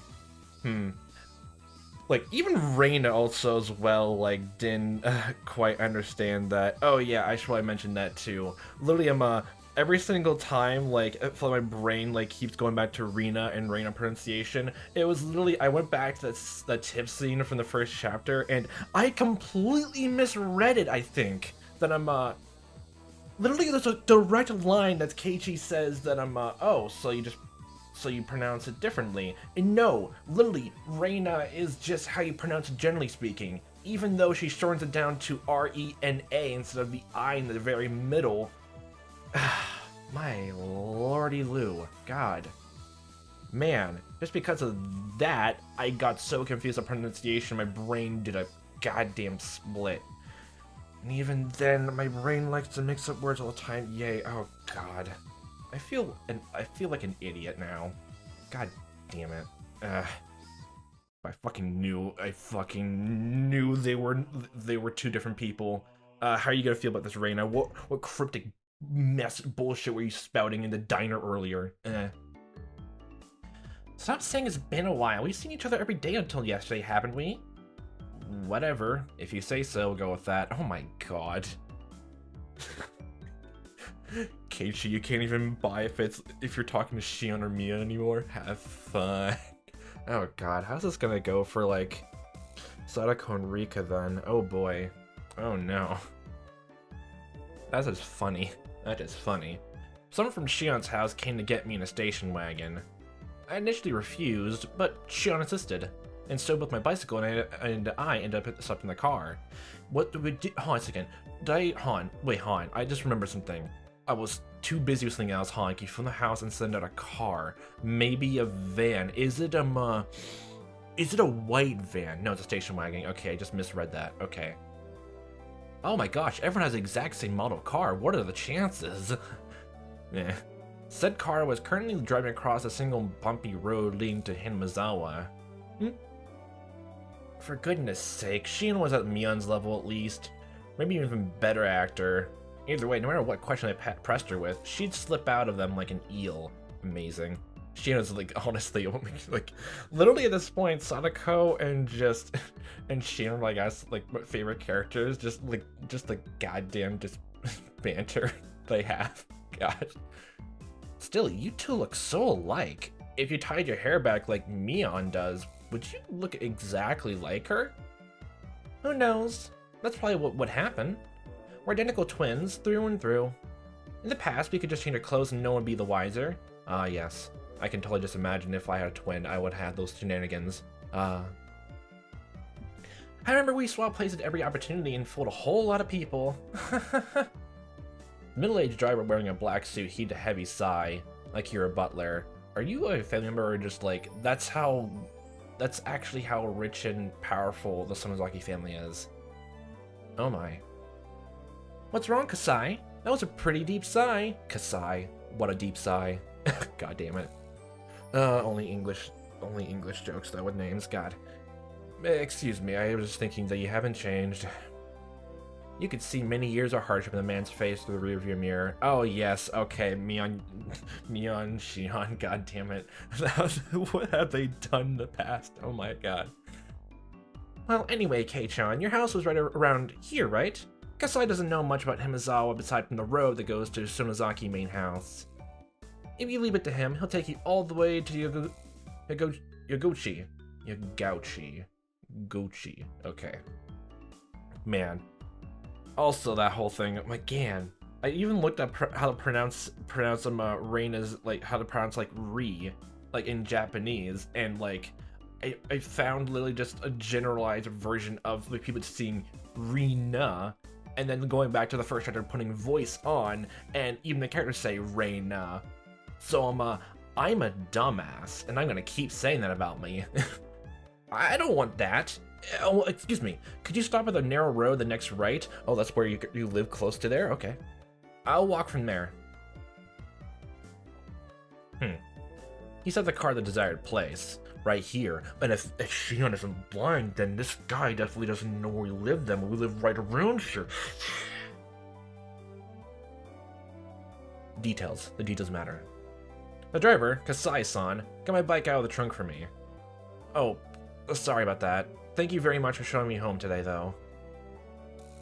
Like, even Reina also as well, like, didn't quite understand that. Oh yeah, I should probably mention that too. Literally, every single time, like, my brain, like, keeps going back to Reina and Reina pronunciation. It was literally, I went back to that tip scene from the first chapter, and I completely misread it, I think. That literally there's a direct line that Keiichi says that oh, so you pronounce it differently. And no, literally, Reina is just how you pronounce it generally speaking. Even though she shortens it down to R-E-N-A instead of the I in the very middle. My lordy Lou. God. Man, just because of that, I got so confused with pronunciation, my brain did a goddamn split. And even then, my brain likes to mix up words all the time. Yay, oh god. I feel like an idiot now. God damn it. I fucking knew they were two different people. How are you gonna feel about this, Reina? What cryptic mess bullshit were you spouting in the diner earlier? Stop saying it's been a while. We've seen each other every day until yesterday, haven't we? Whatever. If you say so, we'll go with that. Oh my god. Keiichi, you can't even buy if you're talking to Shion or Mion anymore. Have fun. Oh god, how's this gonna go for like Sadako and Rika then? Oh boy. Oh no. That's just funny. That is funny. Someone from Shion's house came to get me in a station wagon. I initially refused, but Shion insisted. And so both my bicycle and I ended up stuck in the car. What do we do? Hold on a second. Wait, I just remembered something. I was too busy with something else, Honky, from the house and send out a car. Maybe a van. Is it a white van? No, it's a station wagon. Okay, I just misread that. Okay. Oh my gosh, everyone has the exact same model car. What are the chances? Eh. Said car was currently driving across a single bumpy road leading to Hinamizawa. For goodness sake, Shion was at Mion's level at least. Maybe even better actor. Either way, no matter what question I pressed her with, she'd slip out of them like an eel. Amazing. Shion's like, honestly, like, literally at this point, Sadako and Shion, like, as like my favorite characters, just like goddamn banter they have. God. Still, you two look so alike. If you tied your hair back like Mion does, would you look exactly like her? Who knows? That's probably what would happen. We're identical twins, through and through. In the past, we could just change our clothes and no one would be the wiser. Ah, yes. I can totally just imagine if I had a twin, I would have those shenanigans. I remember we swapped places at every opportunity and fooled a whole lot of people. Middle-aged driver wearing a black suit heaved a heavy sigh, like you're a butler. Are you a family member or just like, that's actually how rich and powerful the Sonozaki family is? Oh my. What's wrong, Kasai? That was a pretty deep sigh. Kasai. What a deep sigh. God damn it. Only English jokes though with names. God. Excuse me, I was just thinking that you haven't changed. You could see many years of hardship in the man's face through the rearview mirror. Oh yes, okay, Mion, Shion, god damn it. What have they done in the past? Oh my god. Well, anyway, Kei-chan, your house was right around here, right? Kasai doesn't know much about Hinamizawa aside from the road that goes to Sonozaki main house. If you leave it to him, he'll take you all the way to Yogauchi. Okay. Man. Also, that whole thing, again, I even looked up how to pronounce them, rain as, like, how to pronounce, like, re, like, in Japanese, and, like, I found literally just a generalized version of, like, people seeing Rina, and then going back to the first chapter, putting voice on, and even the characters say Reina. So, I'm a dumbass, and I'm gonna keep saying that about me. I don't want that. Oh, excuse me. Could you stop at the narrow road the next right? Oh, that's where you live close to there? Okay. I'll walk from there. He set the car at the desired place. Right here. And if Shion isn't blind, then this guy definitely doesn't know where we live then. We live right around here. Details. The details matter. The driver, Kasai-san, got my bike out of the trunk for me. Oh, sorry about that. Thank you very much for showing me home today, though.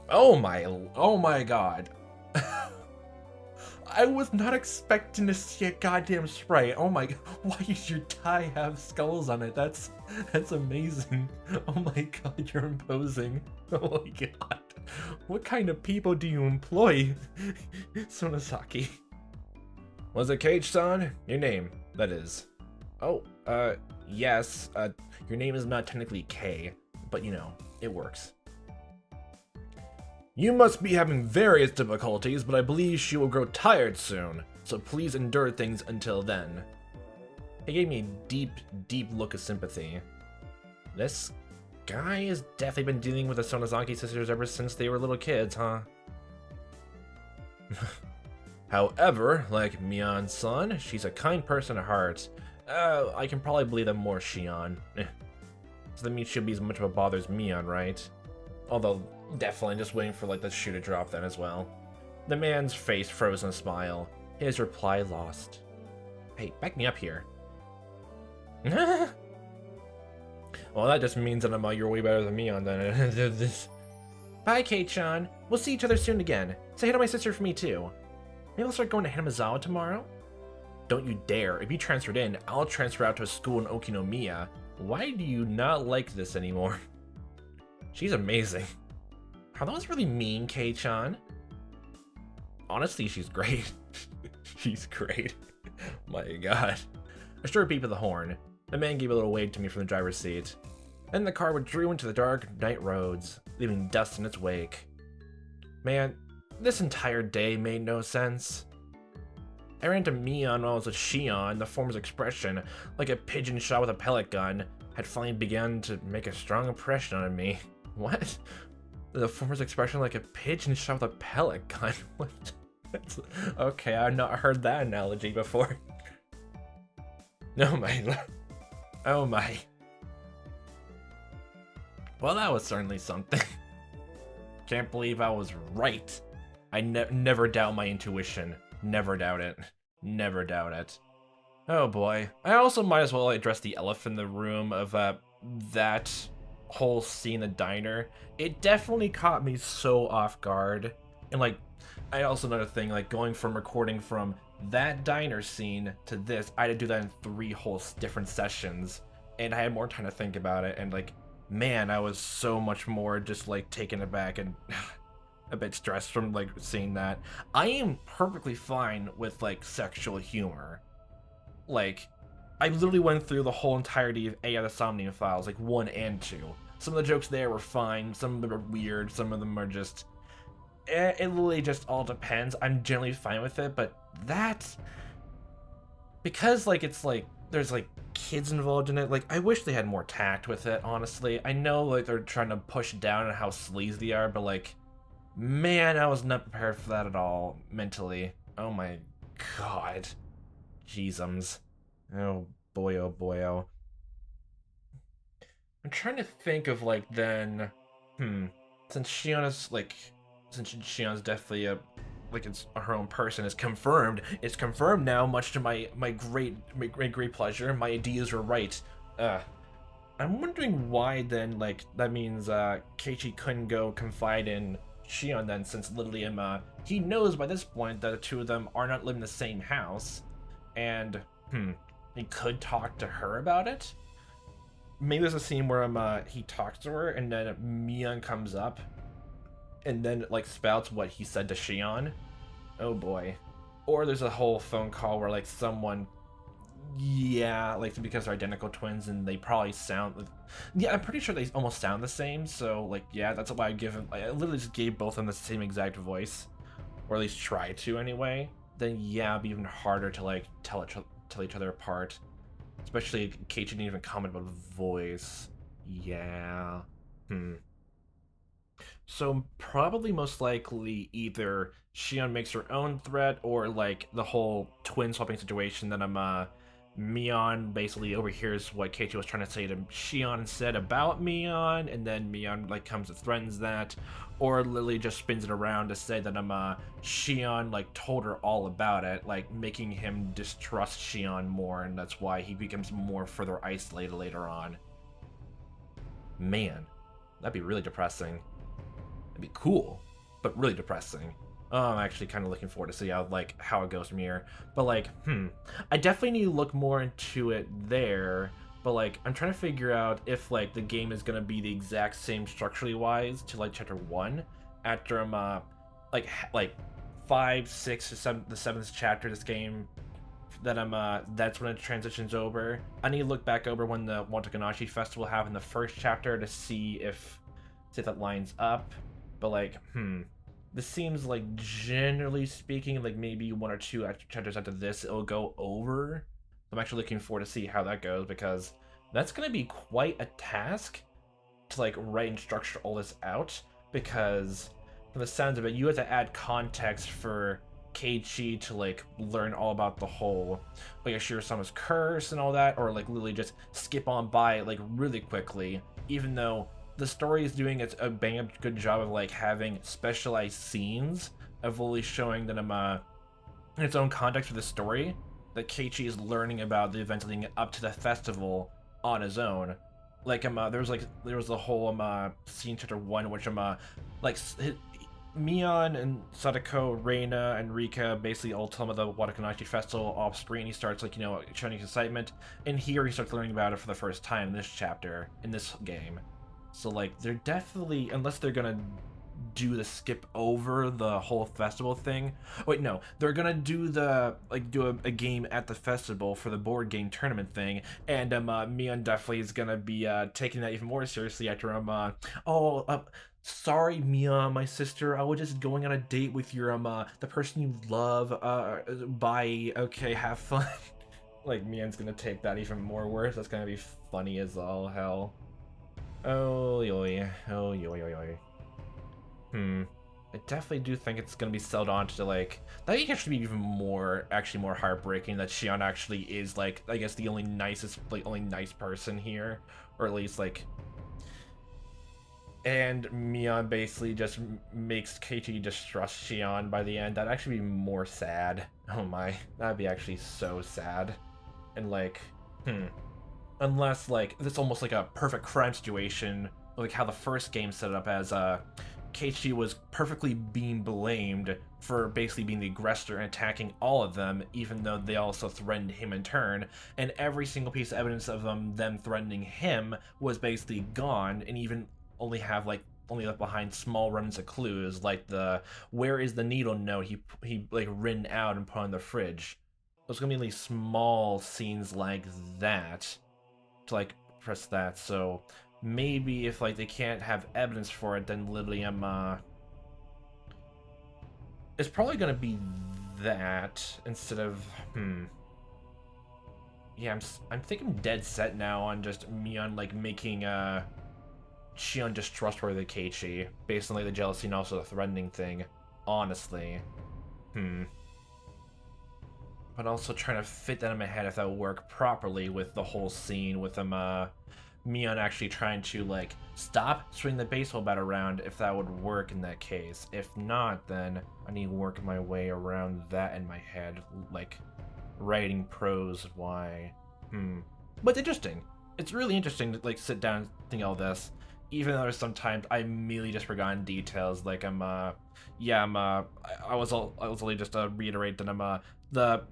Oh my god. I was not expecting to see a goddamn sprite. Oh my god, why does your tie have skulls on it? That's amazing. Oh my god, you're imposing. Oh my god. What kind of people do you employ? Sonosaki. Was it Keiichi-san? Your name, that is. Oh, yes. Your name is not technically K, but you know, it works. You must be having various difficulties, but I believe she will grow tired soon, so please endure things until then. He gave me a deep, deep look of sympathy. This guy has definitely been dealing with the Sonozaki sisters ever since they were little kids, huh? However, like Mion-san, she's a kind person at heart. I can probably believe that more Shion. So that means she'll be as much of a bother as Mion, right? Although, definitely just waiting for like the shoe to drop then as well. The man's face froze in a smile. His reply lost. Hey, back me up here. Well, that just means that you're way better than Mion then. Bye, Kei-chan. We'll see each other soon again. Say hi to my sister for me too. Maybe I'll start going to Hinamizawa tomorrow? Don't you dare. If you transferred in, I'll transfer out to a school in Okinomiya. Why do you not like this anymore? She's amazing. Are those really mean, Kei-chan? Honestly, she's great. She's great. My god. I sure beeped the horn. The man gave a little wave to me from the driver's seat. Then the car withdrew into the dark night roads, leaving dust in its wake. Man, this entire day made no sense. I ran to Mion while I was with Shion. The former's expression, like a pigeon shot with a pellet gun, had finally begun to make a strong impression on me. What? The former's expression like a pigeon shot with a pellet gun? What? Okay, I've not heard that analogy before. Oh my. Oh my. Well, that was certainly something. Can't believe I was right. I never doubt my intuition. Never doubt it. Never doubt it. Oh boy. I also might as well address the elephant in the room of that whole scene in the diner. It definitely caught me so off guard. And like, I also another thing, like going from recording from that diner scene to this, I had to do that in 3 whole different sessions. And I had more time to think about it. And like, man, I was so much more just like taken aback and a bit stressed from like seeing that. I am perfectly fine with like sexual humor. Like, I literally went through the whole entirety of A of the Somnium Files, like 1 and 2. Some of the jokes there were fine, some of them are weird, some of them are just... It literally just all depends. I'm generally fine with it, but that... Because, like, it's like, there's like kids involved in it, like, I wish they had more tact with it, honestly. I know, like, they're trying to push down on how sleazy they are, but like, man, I was not prepared for that at all, mentally. Oh my god. Jeezums. Oh boy, oh boy, oh. I'm trying to think of like then, hmm, since Shion is like, since Shion's definitely a, like it's her own person. It's confirmed. It's confirmed now, much to my great pleasure. My ideas were right. Uh, I'm wondering why then, like, that means Keiichi couldn't go confide in Shion then, since literally he knows by this point that the two of them are not living in the same house, and he could talk to her about it. Maybe there's a scene where he talks to her and then Mion comes up and then like spouts what he said to Shion. Oh boy. Or there's a whole phone call where like someone, yeah, like because they're identical twins and they probably sound, yeah, I'm pretty sure they almost sound the same. So like, yeah, that's why I give him, I literally just gave both of them the same exact voice, or at least try to anyway. Then yeah, it'd be even harder to like tell each other apart. Especially Keiichi didn't even comment about voice. Yeah. So probably most likely either Shion makes her own threat or like the whole twin swapping situation that Mion basically overhears what Keiichi was trying to say to Shion and said about Mion, and then Mion like comes and threatens that, or Lily just spins it around to say that Shion like told her all about it, like making him distrust Shion more, and that's why he becomes more further isolated later on. Man, that'd be really depressing. It'd be cool, but really depressing. I'm actually kind of looking forward to see how it goes from here. But like, I definitely need to look more into it there. But like, I'm trying to figure out if like the game is gonna be the exact same structurally wise to like chapter 1 after like 5, 6, or 7, the 7th chapter of this game. That that's when it transitions over. I need to look back over when the Watakanashi festival happened in the first chapter to see if that lines up. But like, this seems like generally speaking, like maybe 1 or 2 chapters after this, it'll go over. I'm actually looking forward to see how that goes, because that's gonna be quite a task to like write and structure all this out. Because from the sounds of it, you have to add context for Keiichi to like learn all about the whole like Ashira-sama's curse and all that, or like literally just skip on by it like really quickly, even though the story is doing a bang up good job of like having specialized scenes of really showing that in its own context for the story that Keiichi is learning about the events leading up to the festival on his own. Like there was the whole scene chapter 1 which like Mion and Sadako, Reina, and Rika basically all tell him about the Watakanashi festival off screen. He starts like showing his excitement, and here he starts learning about it for the first time in this chapter in this game. So like they're definitely, unless they're gonna do the skip over the whole festival thing. Wait, no, they're gonna do the a game at the festival for the board game tournament thing, and Mion definitely is gonna be taking that even more seriously after sorry, Mia, my sister. I was just going on a date with your the person you love. Bye. Okay, have fun. Like Mion's gonna take that even more worse. That's gonna be funny as all hell. Oh yoy. Oh yoy yoy yoy. I definitely do think it's gonna be sold on to like that. It should be even more heartbreaking that Shion actually is like, I guess, the only nice person here, or at least like. And Mion basically just makes Keiichi distrust Shion by the end. That'd actually be more sad. Oh my, that'd be actually so sad. And like, unless like it's almost like a perfect crime situation, like how the first game set it up as Keiichi was perfectly being blamed for basically being the aggressor and attacking all of them, even though they also threatened him in turn, and every single piece of evidence of them threatening him was basically gone, and even only left behind small remnants of clues, like the "where is the needle" note he like written out and put on the fridge. There's gonna be like small scenes like that to like press that. So maybe if like they can't have evidence for it, then literally it's probably gonna be that instead of yeah, I'm thinking dead set now on just Mion like making Shion distrustworthy of Keiichi based on like the jealousy and also the threatening thing. Honestly, but also trying to fit that in my head if that would work properly with the whole scene with them, Mion actually trying to, like, stop, swing the baseball bat around, if that would work in that case. If not, then I need to work my way around that in my head, like, writing prose, why. But it's interesting. It's really interesting to, like, sit down and think all this, even though there's sometimes I immediately just forgotten details, like, I was only just to reiterate that the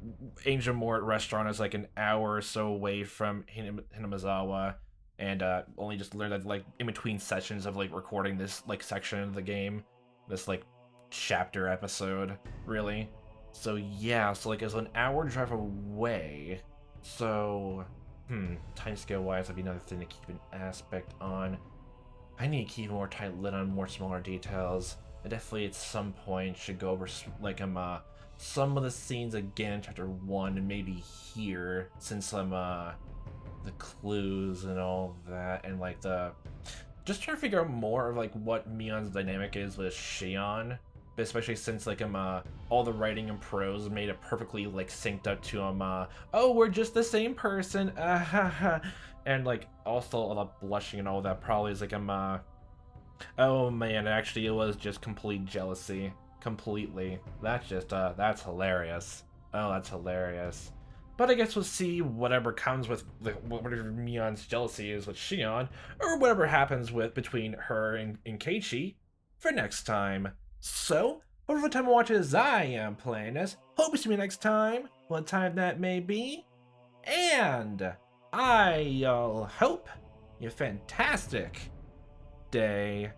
Angel Mort restaurant is, like, an hour or so away from Hinamizawa, and only just learned that, like, in between sessions of, like, recording this, like, section of the game, this, like, chapter episode, really. So yeah, so, like, it's an hour drive away. So timescale wise, that'd be another thing to keep an aspect on. I need to keep a more tight lid on more smaller details. I definitely at some point should go over, like, some of the scenes again in chapter 1 and maybe here, since I'm the clues and all that, and, like, just trying to figure out more of, like, what Mion's dynamic is with Shion, but especially since, like, all the writing and prose made it perfectly, like, synced up to oh, we're just the same person, and, like, also all the blushing and all that probably is, like, oh man, actually it was just complete jealousy, completely. That's just, that's hilarious. Oh, that's hilarious. But I guess we'll see whatever comes with whatever Mion's jealousy is with Shion, or whatever happens with between her and Keiichi for next time. So, whatever time of watches I am playing this, hope to see you next time, what time that may be, and I'll hope you a fantastic day.